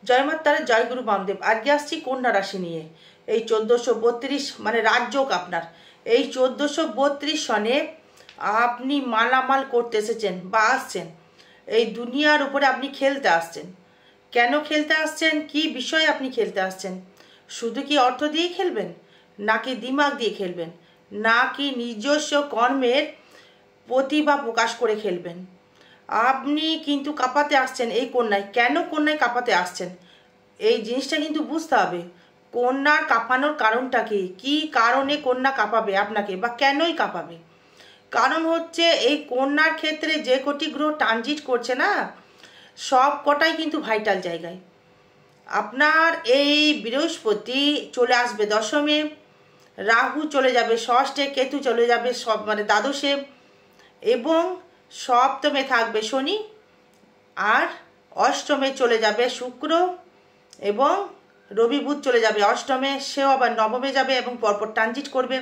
জয় মাতার জয় গুরু বামদেব। আজকে আসছি কন্যা রাশি নিয়ে। এই 1432 মানে রাজযোগ আপনার। এই 1432 সনে আপনি মালামাল করতে এসেছেন বা আসছেন। এই দুনিয়ার উপরে আপনি খেলতে আসছেন। কেন খেলতে আসছেন, কি বিষয়ে আপনি খেলতে আসছেন? শুধু কি অর্থ দিয়ে খেলবেন, নাকি দিমাগ দিয়ে খেলবেন, নাকি নিজস্ব কর্মের প্রতিভা প্রকাশ করে খেলবেন? আপনি কিন্তু কাঁপাতে আসছেন এই কন্যায়। কেন কন্যায় কাঁপাতে আসছেন এই জিনিসটা কিন্তু বুঝতে হবে। কন্যার কাঁপানোর কারণটা কি, কী কারণে কন্যা কাঁপাবে আপনাকে, বা কেনই কাঁপাবে? কারণ হচ্ছে এই কন্যার ক্ষেত্রে যে কটি গ্রহ ট্রানজিট করছে না, সব কটাই কিন্তু ভাইটাল জায়গায়। আপনার এই বৃহস্পতি চলে আসবে দশমে, রাহু চলে যাবে ষষ্ঠে, কেতু চলে যাবে সব মানে দ্বাদশে, এবং সপ্তমে থাকবে শনি, আর অষ্টমে চলে যাবে শুক্র, এবং রবি বুধ চলে যাবে অষ্টমে, সেও আবার নবমে যাবে এবং পরপর ট্রানজিট করবে।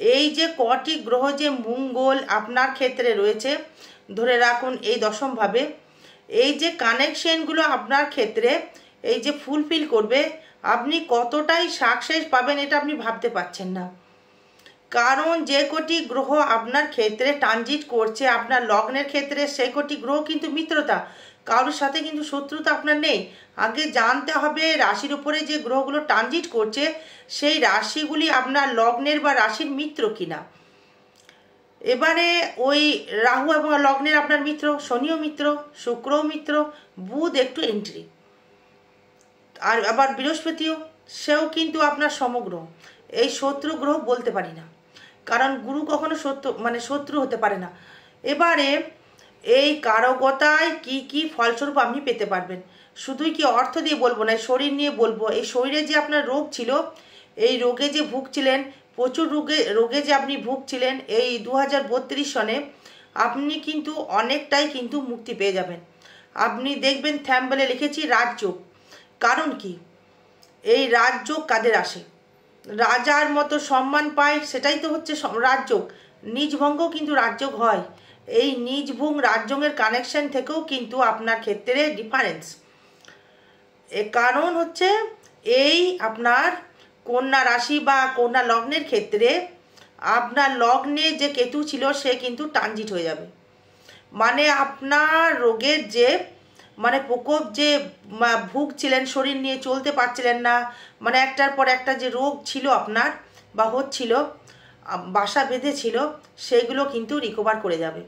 এই যে কটি গ্রহ যে মঙ্গল আপনার ক্ষেত্রে রয়েছে, ধরে রাখুন এই দশমভাবে, এই যে কানেকশনগুলো আপনার ক্ষেত্রে এই যে ফুলফিল করবে, আপনি কতটাই সাকসেস পাবেন এটা আপনি ভাবতে পারছেন না। কারণ যে কটি গ্রহ আপনার ক্ষেত্রে ট্রানজিট করছে আপনার লগ্নের ক্ষেত্রে, সেই কটি গ্রহ কিন্তু মিত্রতা, কারোর সাথে কিন্তু শত্রুতা আপনার নেই। আগে জানতে হবে রাশির উপরে যে গ্রহগুলো ট্রানজিট করছে সেই রাশিগুলি আপনার লগ্নের বা রাশির মিত্র কিনা। এবারে ওই রাহু এবং লগ্নের আপনার মিত্র, শনিও মিত্র, শুক্রও মিত্র, বুধ একটু এন্ট্রি, আর আবার বৃহস্পতিও, সেও কিন্তু আপনার সমগ্র। এই শত্রু গ্রহ বলতে পারি না, কারণ গুরু কখনো শত্রু হতে পারে না। এবারে এই কারকতায় কি কি ফলস্বরূপ আপনি পেতে পারবেন, শুধুই কি অর্থ দিয়ে বলবো না, শরীর নিয়ে বলবো। এই শরীরে যে আপনার রোগ ছিল, এই রোগে যে ভুগছিলেন, প্রচুর রোগে যে আপনি ভুগছিলেন, এই 2032 সনে আপনি কিন্তু অনেকটাই কিন্তু মুক্তি পেয়ে যাবেন। আপনি দেখবেন থ্যাম্বলে লিখেছি রাজযোগ। কারণ কি, এই রাজযোগ কাদের আসে? রাজার মতো সম্মান পায়, সেটাই তো হচ্ছে রাজযোগ। নিজভঙ্গও কিন্তু রাজযোগ হয়। এই নিজভঙ্গ রাজযোগের কানেকশন থেকেও কিন্তু আপনার ক্ষেত্রে ডিফারেন্স। এ কারণ হচ্ছে এই আপনার কন্যা রাশি বা কন্যা লগ্নের ক্ষেত্রে আপনার লগ্নে যে কেতু ছিল সে কিন্তু ট্রানজিট হয়ে যাবে। মানে আপনার রোগের যে মানে প্রকোপ যে ভুগছিলেন, শরীর নিয়ে চলতে পারছিলেন না, মানে একটার পর একটা যে রোগ ছিল আপনার বা হচ্ছিল, বাসা বেঁধেছিল, সেগুলো কিন্তু রিকভার করে যাবে।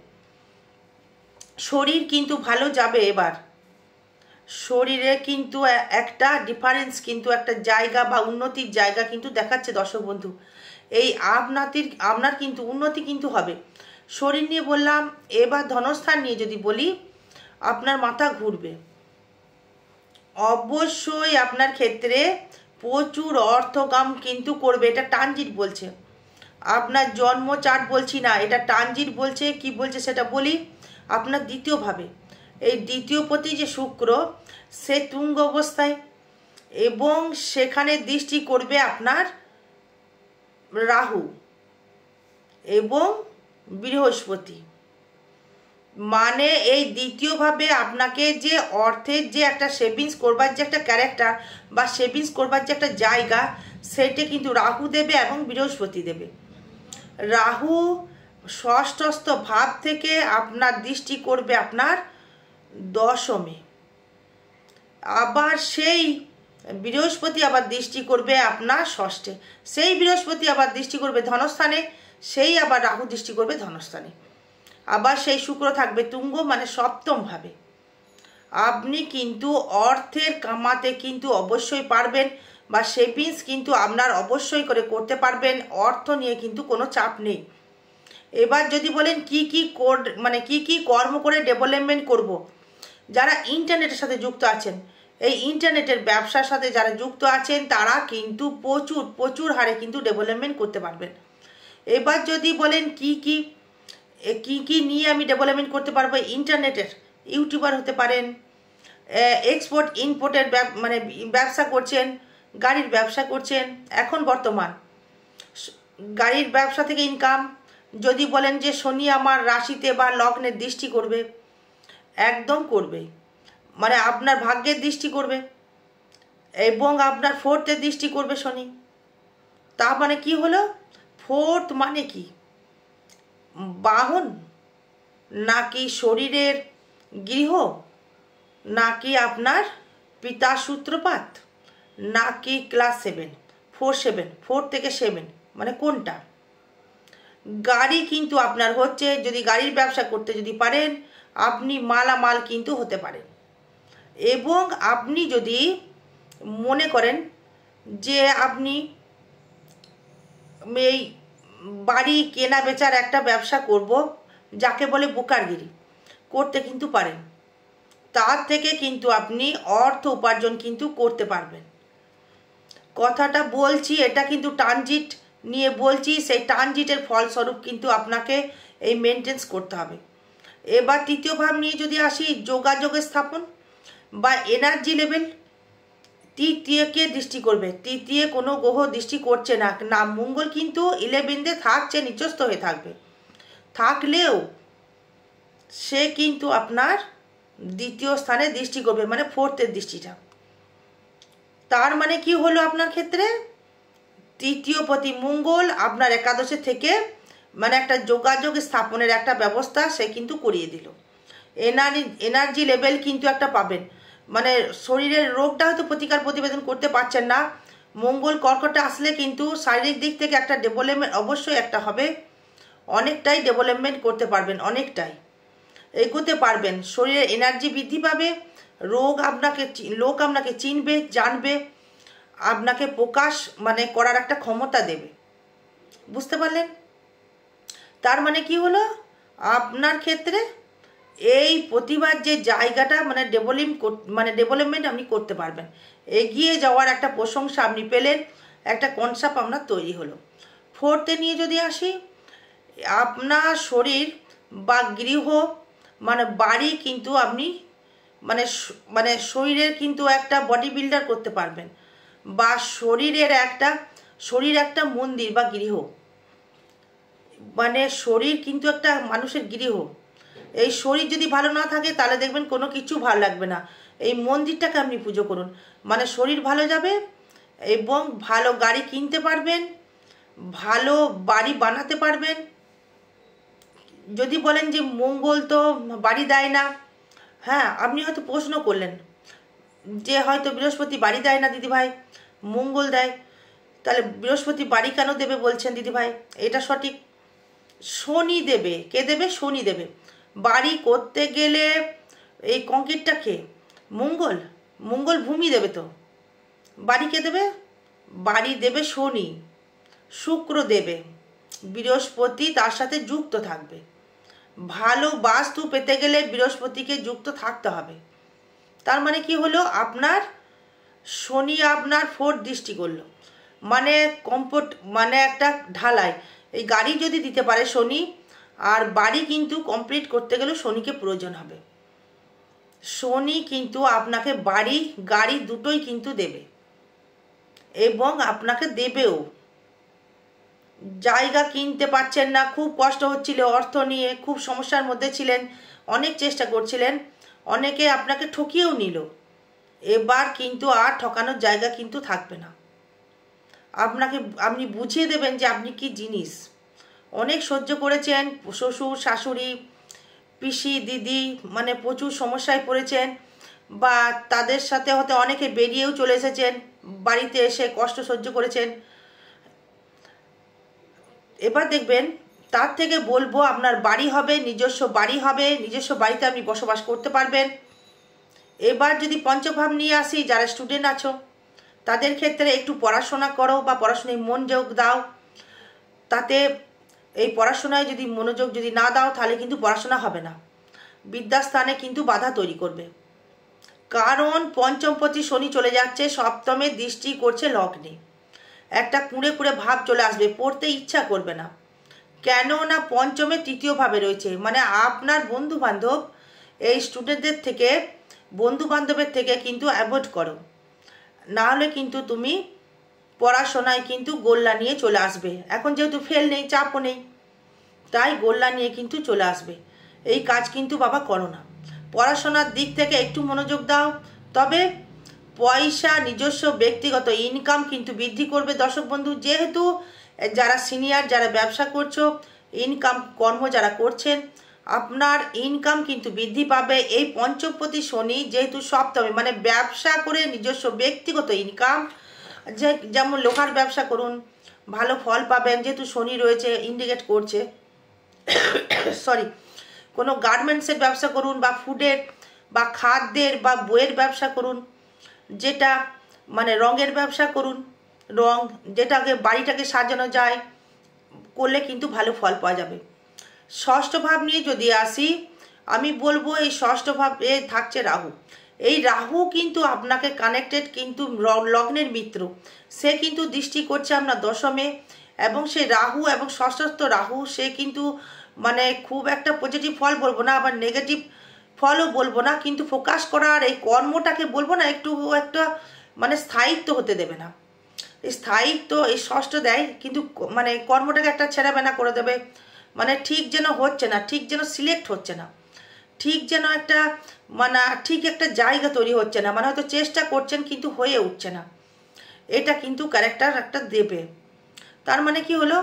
শরীর কিন্তু ভালো যাবে এবার। শরীরে কিন্তু একটা ডিফারেন্স, কিন্তু একটা জায়গা বা উন্নতির জায়গা কিন্তু দেখাচ্ছে দর্শক বন্ধু। এই আপনার কিন্তু উন্নতি কিন্তু হবে। শরীর নিয়ে বললাম, এবার ধনস্থান নিয়ে যদি বলি, আপনার মাথা ঘুরবে। অবশ্যই আপনার ক্ষেত্রে প্রচুর অর্থকাম কিন্তু করবে, এটা ট্রানজিট বলছে। আপনার জন্ম চার্ট বলছি না, এটা ট্রানজিট বলছে। কি বলছে সেটা বলি। আপনার দ্বিতীয়ভাবে এই দ্বিতীয়পতি যে শুক্র, সে তুঙ্গ অবস্থায়, এবং সেখানে দৃষ্টি করবে আপনার রাহু এবং বৃহস্পতি। মানে এই দ্বিতীয়ভাবে আপনাকে যে অর্থের যে একটা সেভিংস করবার যে একটা ক্যারেক্টার বা সেভিংস করবার যে একটা জায়গা, সেটা কিন্তু রাহু দেবে এবং বৃহস্পতি দেবে। রাহু ষষ্ঠস্থ ভাব থেকে আপনার দৃষ্টি করবে আপনার দশমে, আবার সেই বৃহস্পতি আবার দৃষ্টি করবে আপনার ষষ্ঠে, সেই বৃহস্পতি আবার দৃষ্টি করবে ধনস্থানে, সেই আবার রাহু দৃষ্টি করবে ধনস্থানে, আবার সেই শুক্র থাকবে তুঙ্গ মানে সপ্তম ভাবে। আপনি কিন্তু অর্থের কামাতে কিন্তু অবশ্যই পারবেন, বা সেভিংস কিন্তু আপনার অবশ্যই করে করতে পারবেন। অর্থ নিয়ে কিন্তু কোনো চাপ নেই। এবার যদি বলেন কি কি মানে কি কি কর্ম করে ডেভেলপমেন্ট করব, যারা ইন্টারনেটের সাথে যুক্ত আছেন, এই ইন্টারনেটের ব্যবসার সাথে যারা যুক্ত আছেন, তারা কিন্তু প্রচুর প্রচুর হারে কিন্তু ডেভেলপমেন্ট করতে পারবেন। এবার যদি বলেন কি কি নিয়ে আমি ডেভেলপমেন্ট করতে পারবো, ইন্টারনেটের ইউটিউবার হতে পারেন, এক্সপোর্ট ইম্পোর্টের মানে ব্যবসা করছেন, গাড়ির ব্যবসা করছেন, এখন বর্তমান গাড়ির ব্যবসা থেকে ইনকাম। যদি বলেন যে শনি আমার রাশিতে বা লগ্নের দৃষ্টি করবে, একদম করবে, মানে আপনার ভাগ্যের দৃষ্টি করবে। এবং আপনার ফোর্থে দৃষ্টি করবে শনি। তা মানে কি হলো? ফোর্থ মানে কি? বাহন, নাকি শরীরের গৃহ, নাকি আপনার পিতার সূত্রপাত, নাকি ক্লাস 7, 4 7, 4 থেকে 7, মানে কোনটা? গাড়ি কিন্তু আপনার হচ্ছে, যদি গাড়ির ব্যবসা করতে যদি পারেন আপনি মালামাল কিন্তু হতে পারেন। এবং আপনি যদি মনে করেন যে আপনি এই বাড়ি কেনা বেচার একটা ব্যবসা করব, যাকে বলে বুকারগিরি, করতে কিন্তু পারেন। তার থেকে কিন্তু আপনি অর্থ উপার্জন কিন্তু করতে পারবেন। কথাটা বলছি, এটা কিন্তু ট্রানজিট নিয়ে বলছি, সেই ট্রানজিটের ফলস্বরূপ কিন্তু আপনাকে এই মেনটেন্স করতে হবে। এবার তৃতীয় ভাব নিয়ে যদি আসি, যোগাযোগের স্থাপন বা এনার্জি লেভেল, তৃতীয়কে দৃষ্টি করবে। তৃতীয় কোনো গ্রহ দৃষ্টি করছে না, না মঙ্গল কিন্তু 11 থাকছে, নিচস্থ হয়ে থাকবে, থাকলেও সে কিন্তু আপনার দ্বিতীয় স্থানে দৃষ্টি করবে, মানে ফোর্থের দৃষ্টিটা। তার মানে কি হলো? আপনার ক্ষেত্রে তৃতীয় প্রতি মঙ্গল আপনার একাদশে থেকে মানে একটা যোগাযোগ স্থাপনের একটা ব্যবস্থা সে কিন্তু করিয়ে দিল। এনার্জি লেভেল কিন্তু একটা পাবেন, মানে শরীরের রোগটা হয়তো প্রতিকার প্রতিবেদন করতে পারছেন না। মঙ্গল কর্কটে আসলে কিন্তু শারীরিক দিক থেকে একটা ডেভেলপমেন্ট অবশ্যই একটা হবে, অনেকটাই ডেভেলপমেন্ট করতে পারবেন, অনেকটাই এগোতে পারবেন। শরীরের এনার্জি বৃদ্ধি পাবে, লোক আপনাকে চিনবে, জানবে, আপনাকে প্রকাশ মানে করার একটা ক্ষমতা দেবে। বুঝতে পারলেন? তার মানে কি হলো? আপনার ক্ষেত্রে এই প্রতিভার যে জায়গাটা মানে ডেভেলপমেন্ট আপনি করতে পারবেন, এগিয়ে যাওয়ার একটা প্রশংসা আপনি পেলেন, একটা কনসেপ্ট আপনার তৈরি হলো। ফোর্থে নিয়ে যদি আসি, আপনার শরীর বা গৃহ মানে বাড়ি কিন্তু আপনি মানে শরীরের কিন্তু একটা বডি বিল্ডার করতে পারবেন, বা শরীর একটা মন্দির বা গৃহ, মানে শরীর কিন্তু একটা মানুষের গৃহ। এই শরীর যদি ভালো না থাকে তাহলে দেখবেন কোনো কিছু ভালো লাগবে না। এই মন্দিরটাকে আপনি পুজো করুন, মানে শরীর ভালো যাবে এবং ভালো গাড়ি কিনতে পারবেন, ভালো বাড়ি বানাতে পারবেন। যদি বলেন যে মঙ্গল তো বাড়ি দেয় না, হ্যাঁ আপনি হয়তো প্রশ্ন করলেন যে হয়তো বৃহস্পতি বাড়ি দেয় না দিদিভাই, মঙ্গল দেয়, তাহলে বৃহস্পতি বাড়ি কেন দেবে বলছেন দিদিভাই? এটা সঠিক, শনি দেবে। কে দেবে? শনি দেবে। বাড়ি করতে গেলে এই কংক্রিটটা কে? মঙ্গল। মঙ্গল ভূমি দেবে, তো বাড়ি কে দেবে? বাড়ি দেবে শনি, শুক্র দেবে, বৃহস্পতি তার সাথে যুক্ত থাকবে। ভালো বাস্তু পেতে গেলে বৃহস্পতিকে যুক্ত থাকতে হবে। তার মানে কি হলো? আপনার শনি আপনার ফোর্থ দৃষ্টি করলো, মানে মানে একটা ঢালাই। এই গাড়ি যদি দিতে পারে শনি, আর বাড়ি কিন্তু কমপ্লিট করতে গেলে শনিকে প্রয়োজন হবে। শনি কিন্তু আপনাকে বাড়ি গাড়ি দুটোই কিন্তু দেবে, এবং আপনাকে দেবেও। জায়গা কিনতে পারছেন না, খুব কষ্ট হচ্ছিল, অর্থ নিয়ে খুব সমস্যার মধ্যে ছিলেন, অনেক চেষ্টা করছিলেন, অনেকে আপনাকে ঠকিয়েও নিল। এবার কিন্তু আর ঠকানোর জায়গা কিন্তু থাকবে না। আপনি বুঝিয়ে দেবেন যে আপনি কি জিনিস। অনেক সহ্য করেছেন, শ্বশুর শাশুড়ি পিসি দিদি মানে প্রচুর সমস্যায় পড়েছেন, বা তাদের সাথে হয়তো অনেকে বেরিয়েও চলে এসেছেন, বাড়িতে এসে কষ্ট সহ্য করেছেন। এবার দেখবেন, তার থেকে বলবো আপনার বাড়ি হবে, নিজস্ব বাড়ি হবে, নিজস্ব বাড়িতে আপনি বসবাস করতে পারবেন। এবার যদি পঞ্চভাব নিয়ে আসি, যারা স্টুডেন্ট আছো তাদের ক্ষেত্রে একটু পড়াশোনা করো বা পড়াশোনায় মনোযোগ দাও। তাতে এই পড়াশোনায় যদি মনোযোগ যদি না দাও তাহলে কিন্তু পড়াশোনা হবে না, বিদ্যাস্থানে কিন্তু বাধা তৈরি করবে। কারণ পঞ্চমপতি শনি চলে যাচ্ছে, সপ্তমে দৃষ্টি করছে লগ্নে, একটা কুঁড়ে কুঁড়ে ভাব চলে আসবে, পড়তে ইচ্ছা করবে না। কেন না পঞ্চমে তৃতীয় ভাবে রয়েছে, মানে আপনার বন্ধু বান্ধব এই স্টুডেন্টদের থেকে বন্ধু বান্ধবের থেকে কিন্তু অ্যাভয়েড করো, নাহলে কিন্তু তুমি পড়াশোনায় কিন্তু গোল্লা নিয়ে চলে আসবে। এখন যেহেতু ফেল নেই, চাপও নেই, তাই গোল্লা নিয়ে কিন্তু চলে আসবে। এই কাজ কিন্তু বাবা করো না, পড়াশোনার দিক থেকে একটু মনোযোগ দাও। তবে পয়সা নিজস্ব ব্যক্তিগত ইনকাম কিন্তু বৃদ্ধি করবে দর্শক বন্ধু। যেহেতু যারা সিনিয়র, যারা ব্যবসা করছো, ইনকাম কর্ম যারা করছেন, আপনার ইনকাম কিন্তু বৃদ্ধি পাবে। এই পঞ্চমপতি শনি যেহেতু সপ্তমে, মানে ব্যবসা করে নিজস্ব ব্যক্তিগত ইনকাম, যেমন লোহার ব্যবসা করুন, ভালো ফল পাবেন, যেহেতু শনি রয়েছে ইন্ডিকেট করছে। সরি, কোনো গার্মেন্টসের ব্যবসা করুন, বা ফুডের বা খাদ্যের বা বইয়ের ব্যবসা করুন, যেটা মানে রঙের ব্যবসা করুন, রং যেটাকে বাড়িটাকে সাজানো যায়, করলে কিন্তু ভালো ফল পাওয়া যাবে। ষষ্ঠ ভাব নিয়ে যদি আসি, আমি বলবো এই ষষ্ঠ ভাবে থাকছে রাহু। এই রাহু কিন্তু আপনাকে কানেক্টেড, কিন্তু লগ্নের মিত্র, সে কিন্তু দৃষ্টি করছে আপনার দশমে, এবং সেই রাহু এবং ষষ্ঠস্থ রাহু সে কিন্তু মানে খুব একটা পজিটিভ ফল বলবো না, আবার নেগেটিভ ফলও বলবো না, কিন্তু ফোকাস করার এই কর্মটাকে বলবো না, একটু একটা মানে স্থায়িত্ব হতে দেবে না। এই স্থায়িত্ব এই ষষ্ঠ দেয়, কিন্তু মানে কর্মটাকে একটা ছেঁড়াবেনা করে দেবে, মানে ঠিক যেন হচ্ছে না, ঠিক যেন সিলেক্ট হচ্ছে না, ঠিক যেন একটা মানে ঠিক একটা জায়গা তৈরি হচ্ছে না, মানে হয়তো চেষ্টা করছেন কিন্তু হয়ে উঠছে না। এটা কিন্তু ক্যারেক্টার একটা দেবে। তার মানে কি হলো,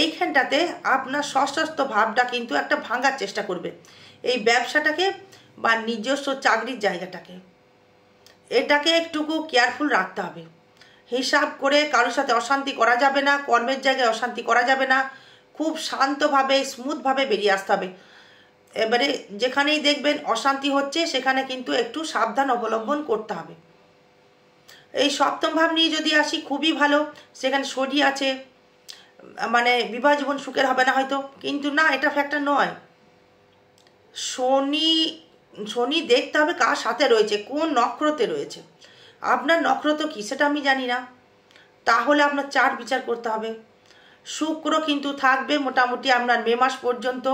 এইখানটাতে আপনার ষষ্ঠস্থ ভাবটা কিন্তু একটা ভাঙার চেষ্টা করবে এই ব্যবসাটাকে বা নিজস্ব চাকরির জায়গাটাকে। এটাকে একটুকু কেয়ারফুল রাখতে হবে, হিসাব করে কারোর সাথে অশান্তি করা যাবে না, কর্মের জায়গায় অশান্তি করা যাবে না, খুব শান্তভাবে স্মুথভাবে বেরিয়ে আসতে হবে। এবারে যেখানেই দেখবেন অশান্তি হচ্ছে সেখানে কিন্তু একটু সাবধান অবলম্বন করতে হবে। এই সপ্তম ভাব নিয়ে যদি আসি, খুবই ভালো, সেখানে শনি আছে, মানে বিবাহ জীবন সুখের হবে না হয়তো, কিন্তু না, এটা ফ্যাক্টর নয়। শনি শনি দেখতে হবে কার সাথে রয়েছে, কোন নক্ষত্রে রয়েছে। আপনার নক্ষত্র কী সেটা আমি জানি না, তাহলে আপনার চার্ট বিচার করতে হবে। শুক্র কিন্তু থাকবে মোটামুটি আপনার মে মাস পর্যন্ত,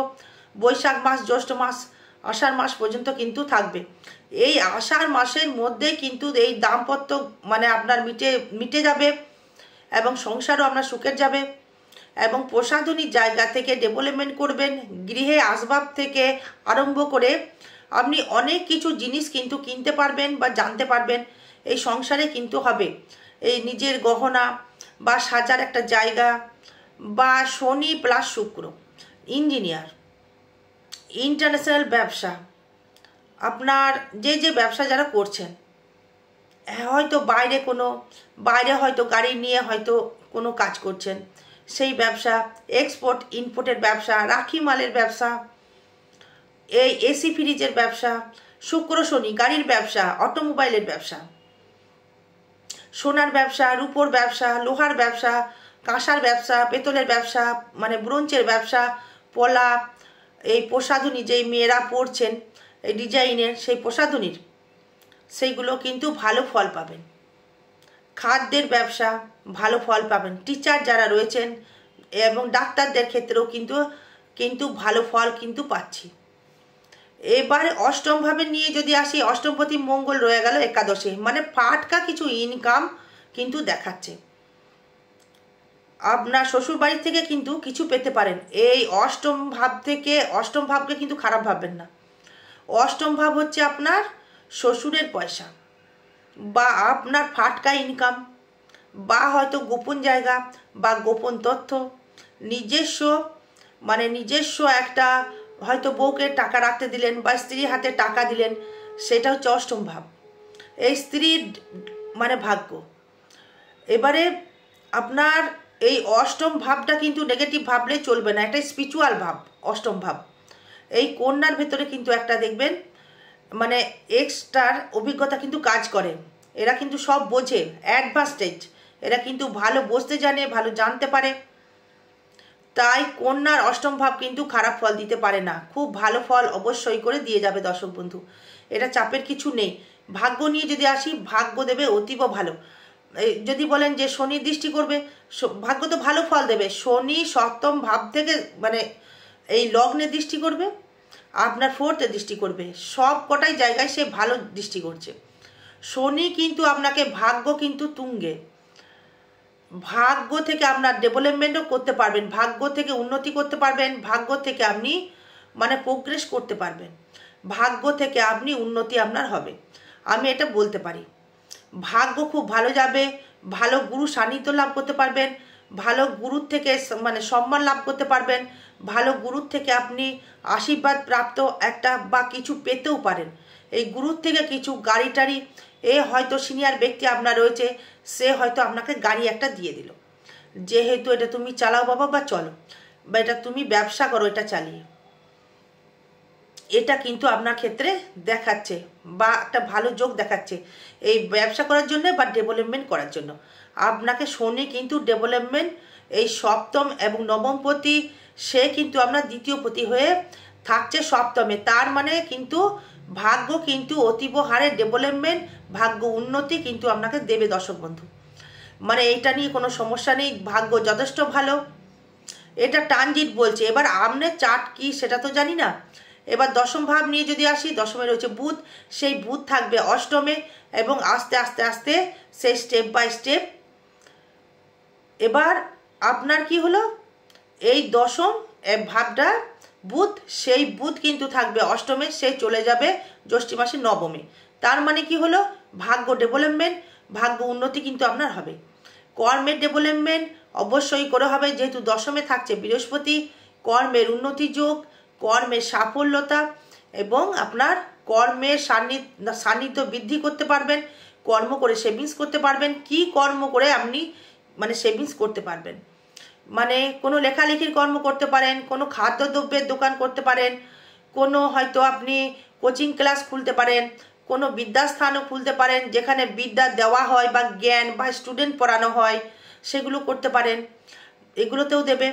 বৈশাখ মাস, জ্যৈষ্ঠ মাস, আষাঢ় মাস পর্যন্ত কিন্তু থাকবে। এই আষাঢ় মাসের মধ্যে কিন্তু এই দাম্পত্য মানে আপনার মিটে যাবে, এবং সংসারও আপনার সুখের যাবে, এবং প্রসাধনীর জায়গা থেকে ডেভেলপমেন্ট করবেন, গৃহে আসবাব থেকে আরম্ভ করে আপনি অনেক কিছু জিনিস কিন্তু কিনতে পারবেন বা জানতে পারবেন। এই সংসারে কিন্তু হবে এই নিজের গহনা বা সাজার একটা জায়গা, বা শনি প্লাস শুক্র, ইঞ্জিনিয়ার, ইন্টারন্যাশনাল ব্যবসা, আপনার যে ব্যবসা যারা করছেন, হয়তো বাইরে হয়তো গাড়ি নিয়ে হয়তো কোনো কাজ করছেন, সেই ব্যবসা, এক্সপোর্ট ইম্পোর্টের ব্যবসা, রাখি মালের ব্যবসা, এই এসি ফ্রিজের ব্যবসা, শুক্র শনি গাড়ির ব্যবসা, অটোমোবাইলের ব্যবসা, সোনার ব্যবসা, রূপোর ব্যবসা, লোহার ব্যবসা, কাঁসার ব্যবসা, পেতলের ব্যবসা, মানে ব্রোঞ্জের ব্যবসা, পলা, এই প্রসাধনী যেই মেয়েরা পরছেন এই ডিজাইনের সেই প্রসাধনীর, সেইগুলো কিন্তু ভালো ফল পাবেন। খাদ্যের ব্যবসা ভালো ফল পাবেন। টিচার যারা রয়েছেন এবং ডাক্তারদের ক্ষেত্রেও কিন্তু ভালো ফল কিন্তু পাচ্ছি। এবারে অষ্টম ভাবে নিয়ে যদি আসি, অষ্টমপতি মঙ্গল রয়ে গেল একাদশে, মানে ফাটকা কিছু ইনকাম কিন্তু দেখাচ্ছে। আপনার শ্বশুর বাড়ি থেকে কিন্তু কিছু পেতে পারেন। এই অষ্টম ভাব থেকে, অষ্টম ভাবকে কিন্তু খারাপ ভাববেন না। অষ্টম ভাব হচ্ছে আপনার শ্বশুরের পয়সা, বা আপনার ফাটকা ইনকাম, বা হয়তো গোপন জায়গা বা গোপন তথ্য, নিজস্ব একটা হয়তো বউকে টাকা রাখতে দিলেন বা স্ত্রীর হাতে টাকা দিলেন, সেটা হচ্ছে অষ্টম ভাব, এই স্ত্রীর মানে ভাগ্য। এবারে আপনার এই অষ্টম ভাবটা কিন্তু নেগেটিভ ভাবলে চলবে না, একটা স্পিরিচুয়াল ভাব অষ্টম ভাব। এই কন্যার ভেতরে কিন্তু একটা দেখবেন মানে এক্সট্রার অভিজ্ঞতা কিন্তু কাজ করে, এরা কিন্তু সব বোঝে, অ্যাডভান্টেজ, এরা কিন্তু ভালো বুঝতে জানে, ভালো জানতে পারে। তাই কন্যার অষ্টম ভাব কিন্তু খারাপ ফল দিতে পারে না, খুব ভালো ফল অবশ্যই করে দিয়ে যাবে দর্শক বন্ধু, এটা চাপের কিছু নেই। ভাগ্য নিয়ে যদি আসি, ভাগ্য দেবে অতীব ভালো। যদি বলেন যে শনি দৃষ্টি করবে, ভাগ্য তো ভালো ফল দেবে। শনি সপ্তম ভাব থেকে মানে এই লগ্নে দৃষ্টি করবে, আপনার ফোর্থে দৃষ্টি করবে, সব কটাই জায়গায় সে ভালো দৃষ্টি করছে। শনি কিন্তু আপনাকে ভাগ্য কিন্তু তুঙ্গে, ভাগ্য থেকে আপনার ডেভেলপমেন্টও করতে পারবেন, ভাগ্য থেকে উন্নতি করতে পারবেন, ভাগ্য থেকে আপনি মানে প্রোগ্রেস করতে পারবেন, ভাগ্য থেকে আপনি উন্নতি আপনার হবে, আমি এটা বলতে পারি। ভাগ্য খুব ভালো যাবে, ভালো গুরু সান্নিধ্য লাভ করতে পারবেন, ভালো গুরুর থেকে মানে সম্মান লাভ করতে পারবেন, ভালো গুরুর থেকে আপনি আশীর্বাদ প্রাপ্ত একটা বা কিছু পেতেও পারেন। এই গুরুর থেকে কিছু গাড়ি টাড়ি, হয়তো সিনিয়র ব্যক্তি আপনার রয়েছে, সে হয়তো আপনাকে গাড়ি একটা দিয়ে দিল, যেহেতু এটা তুমি চালাও বাবা বা চলো, বা এটা তুমি ব্যবসা করো এটা চালিয়ে, এটা কিন্তু আপনার ক্ষেত্রে দেখাচ্ছে বা একটা ভালো যোগ দেখাচ্ছে এই ব্যবসা করার জন্য বা ডেভেলপমেন্ট করার জন্য। আপনাকে শনি কিন্তু ডেভেলপমেন্ট, এই সপ্তম এবং নবমপতি, সে কিন্তু আপনার দ্বিতীয় পতি হয়ে থাকছে সপ্তমে। তার মানে কিন্তু ভাগ্য কিন্তু অতীব হারে ডেভেলপমেন্ট, ভাগ্য উন্নতি কিন্তু আপনাকে দেবে দর্শক বন্ধু। মানে এইটা নিয়ে কোনো সমস্যা নেই, ভাগ্য যথেষ্ট ভালো। এটা ট্রানজিট বলছে। এবার আপনার চার্ট কি সেটা তো জানি না। এবার দশম ভাব নিয়ে যদি আসি, দশমে রয়েছে বুধ, সেই বুধ থাকবে অষ্টমে এবং আস্তে আস্তে আস্তে সেই স্টেপ বাই স্টেপ এবার আপনার কি হলো, এই দশম ভাবটা বুধ, সেই বুধ কিন্তু থাকবে অষ্টমে, সে চলে যাবে জ্যৈষ্ঠ মাসে নবমে। তার মানে কি হলো, ভাগ্য ডেভেলপমেন্ট, ভাগ্য উন্নতি কিন্তু আপনার হবে। কর্মের ডেভেলপমেন্ট অবশ্যই করে হবে, যেহেতু দশমে থাকছে বৃহস্পতি, কর্মের উন্নতি যোগ, কর্মের সাফল্যতা এবং আপনার কর্মের সান্নিধ্য বৃদ্ধি করতে পারবেন, কর্ম করে সেভিংস করতে পারবেন। কি কর্ম করে আপনি মানে সেভিংস করতে পারবেন, মানে কোনো লেখালেখির কর্ম করতে পারেন, কোনো খাদ্যদ্রব্যের দোকান করতে পারেন, কোনো হয়তো আপনি কোচিং ক্লাস খুলতে পারেন, কোনো বিদ্যাস্থানও খুলতে পারেন যেখানে বিদ্যা দেওয়া হয় বা জ্ঞান বা স্টুডেন্ট পড়ানো হয়, সেগুলো করতে পারেন, এগুলোতেও দেবে।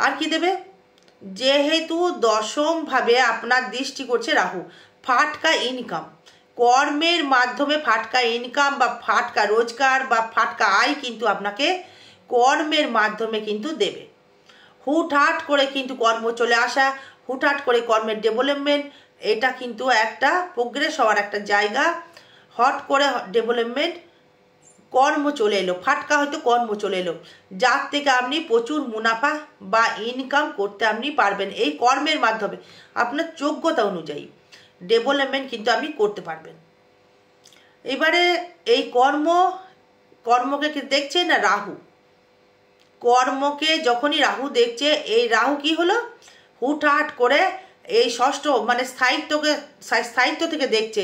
আর কি দেবে, যেহেতু দশমভাবে আপনার দৃষ্টি করছে রাহু, ফাটকা ইনকাম, কর্মের মাধ্যমে ফাটকা ইনকাম বা ফাটকা রোজগার বা ফাটকা আয় কিন্তু আপনাকে কর্মের মাধ্যমে কিন্তু দেবে। হুটহাট করে কিন্তু কর্ম চলে আসা, হুটহাট করে কর্মের ডেভেলপমেন্ট, এটা কিন্তু একটা প্রোগ্রেস হওয়ার একটা জায়গা। হট করে ডেভেলপমেন্ট, কর্ম চলে এলো, ফাটকা হয়তো কর্ম চলে এলো, যার থেকে আপনি প্রচুর মুনাফা বা ইনকাম করতে আপনি পারবেন এই কর্মের মাধ্যমে। আপনার যোগ্যতা অনুযায়ী ডেভেলপমেন্ট কিন্তু আপনি করতে পারবেন। এবারে এই কর্মকে দেখছে না রাহু, কর্মকে যখনই রাহু দেখছে, এই রাহু কি হলো, হুটহাট করে এই ষষ্ঠ মানে স্থায়িত্ব থেকে দেখছে।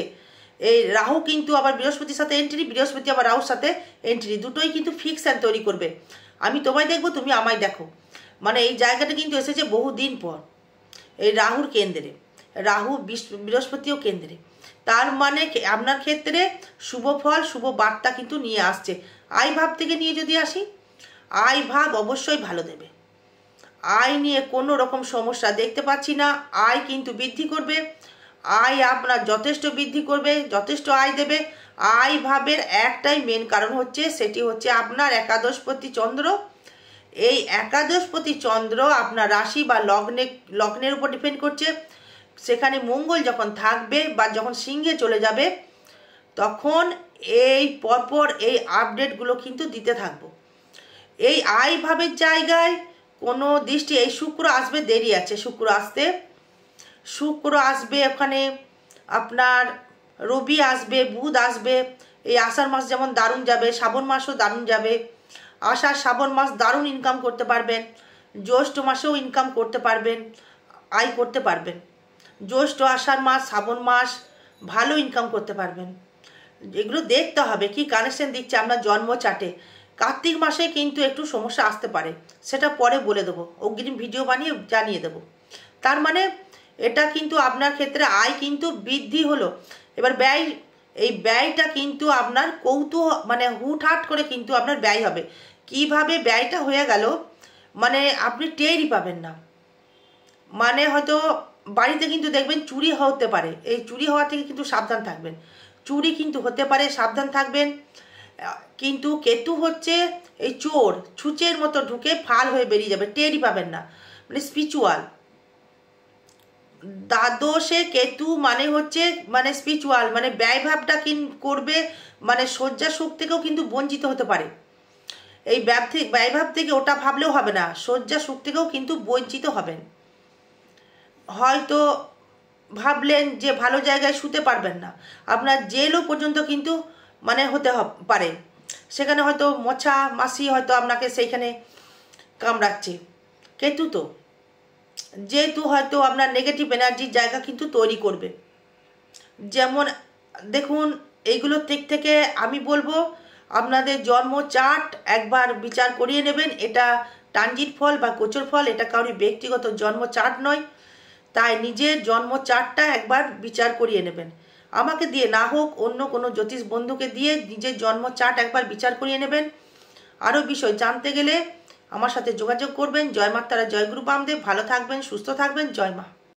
এই রাহু কিন্তু আবার বৃহস্পতির সাথে এন্ট্রি, বৃহস্পতি আবার রাহুর সাথে এন্ট্রি, দুটোই কিন্তু ফিকশন তৈরি করবে। আমি তোমায় দেখবো, তুমি আমায় দেখো, মানে এই জায়গাটা কিন্তু এসেছে বহুদিন পর এই রাহুর কেন্দ্রে, রাহু বৃহস্পতিও কেন্দ্রে। তার মানে আপনার ক্ষেত্রে শুভ ফল শুভ বার্তা কিন্তু নিয়ে আসছে। আয় ভাব থেকে নিয়ে যদি আসি, আয় ভাব অবশ্যই ভালো দেবে, আয় নিয়ে কোনো রকম সমস্যা দেখতে পাচ্ছি না। আয় কিন্তু বৃদ্ধি করবে, আয় আপনার যথেষ্ট বৃদ্ধি করবে, যথেষ্ট আয় দেবে। আয় ভাবের একটাই মেন কারণ হচ্ছে, সেটি হচ্ছে আপনার একাদশপতি চন্দ্র। এই একাদশপতি চন্দ্র আপনার রাশি বা লগ্নের উপর ডিপেন্ড করছে। সেখানে মঙ্গল যখন থাকবে বা যখন সিংহে চলে যাবে, তখন এই পরপর এই আপডেটগুলো কিন্তু দিতে থাকবো। এই আয় ভাবের জায়গায় কোনো দৃষ্টি, এই শুক্র আসবে, দেরি আছে শুক্র আসতে, শুক্র আসবে ওখানে, আপনার রবি আসবে, বুধ আসবে। এই আষাঢ় মাস যেমন দারুণ যাবে, শ্রাবণ মাসও দারুণ যাবে। আষাঢ় শ্রাবণ মাস দারুণ ইনকাম করতে পারবেন, জ্যৈষ্ঠ মাসেও ইনকাম করতে পারবেন, আয় করতে পারবেন। জ্যৈষ্ঠ আষাঢ় মাস শ্রাবণ মাস ভালো ইনকাম করতে পারবেন। এগুলো দেখতে হবে কি কানেকশন দিচ্ছে আপনার জন্ম চার্টে। কার্তিক মাসে কিন্তু একটু সমস্যা আসতে পারে, সেটা পরে বলে দেবো, অগ্রিম ভিডিও বানিয়ে জানিয়ে দেবো। তার মানে এটা কিন্তু আপনার ক্ষেত্রে আয় কিন্তু বৃদ্ধি হলো। এবার ব্যয়, এই ব্যয়টা কিন্তু আপনার মানে হুটহাট করে কিন্তু আপনার ব্যয় হবে। কিভাবে ব্যয়টা হয়ে গেল মানে আপনি টেরই পাবেন না। মানে হয়তো বাড়িতে কিন্তু দেখবেন চুরি হতে পারে, এই চুরি হওয়া থেকে কিন্তু সাবধান থাকবেন। চুরি কিন্তু হতে পারে, সাবধান থাকবেন। কিন্তু কেতু হচ্ছে এই চোর, ছুঁচের মতো ঢুকে ফাল হয়ে বেরিয়ে যাবে, টেরই পাবেন না, মানে স্পিরিচুয়াল। দ্বাদশে কেতু মানে হচ্ছে মানে স্পিরিচুয়াল, মানে ব্যয়ভাবটা করবে, মানে শয্যা সুখ থেকেও কিন্তু বঞ্চিত হতে পারে। এই ব্যয়ভাব থেকে ওটা ভাবলেও হবে না, শয্যা সুখ থেকেও কিন্তু বঞ্চিত হবেন। হয়তো ভাবলেন যে ভালো জায়গায় শুতে পারবেন না, আপনার জেলও পর্যন্ত কিন্তু মানে হতে পারে, সেখানে হয়তো মছা মাসি হয়তো আপনাকে সেইখানে কামড়াচ্ছে। কেতু তো যেহেতু হয়তো আপনার নেগেটিভ এনার্জির জায়গা কিন্তু তৈরি করবে। যেমন দেখুন, এইগুলোর থেকে আমি বলবো আপনাদের জন্ম চার্ট একবার বিচার করিয়ে নেবেন। এটা ট্রানজিট ফল বা গোচর ফল, এটা কারোর ব্যক্তিগত জন্ম চার্ট নয়, তাই নিজের জন্ম চার্টটা একবার বিচার করিয়ে নেবেন। আমাকে দিয়ে না হোক, অন্য কোনো জ্যোতিষ বন্ধুকে দিয়ে নিজের জন্ম চার্ট একবার বিচার করিয়ে নেবেন। আরও বিষয় জানতে গেলে আমার সাথে যোগাযোগ করবেন। জয় মা তারা, জয় গুরু বামদেব। ভালো থাকবেন, সুস্থ থাকবেন। জয় মা।